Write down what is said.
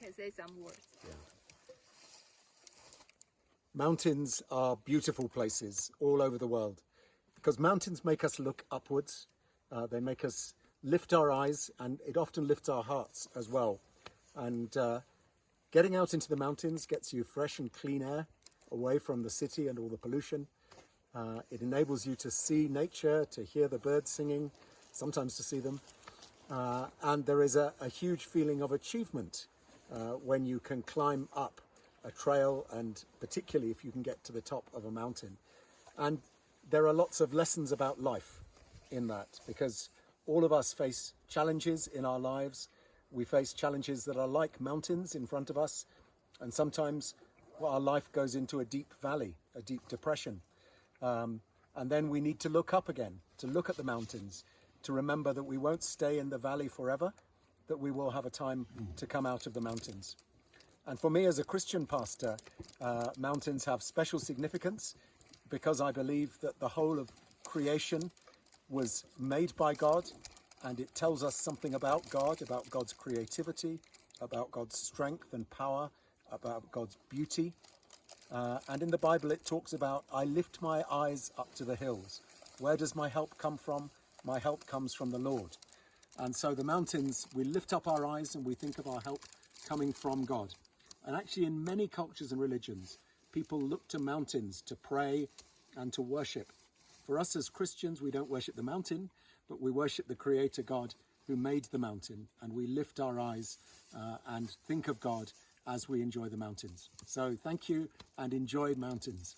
can say some words. Yeah. Mountains are beautiful places all over the world because mountains make us look upwards. They make us lift our eyes, and it often lifts our hearts as well. And getting out into the mountains gets you fresh and clean air away from the city and all the pollution. It enables you to see nature, to hear the birds singing, sometimes to see them. And there is a huge feeling of achievement when you can climb up a trail, and particularly if you can get to the top of a mountain. And there are lots of lessons about life in that, because all of us face challenges in our lives. We face challenges that are like mountains in front of us, and sometimes our life goes into a deep valley, a deep depression. And then we need to look up again, to look at the mountains, to remember that we won't stay in the valley forever, that we will have a time to come out of the mountains. And for me as a Christian pastor, mountains have special significance because I believe that the whole of creation was made by God, and it tells us something about God, about God's creativity, about God's strength and power, about God's beauty. And in the Bible it talks about, I lift my eyes up to the hills. Where does my help come from? My help comes from the Lord. And so the mountains, we lift up our eyes and we think of our help coming from God. And actually in many cultures and religions, people look to mountains to pray and to worship. For us as Christians, we don't worship the mountain, but we worship the Creator God who made the mountain, and we lift our eyes and think of God as we enjoy the mountains. So thank you, and enjoy mountains.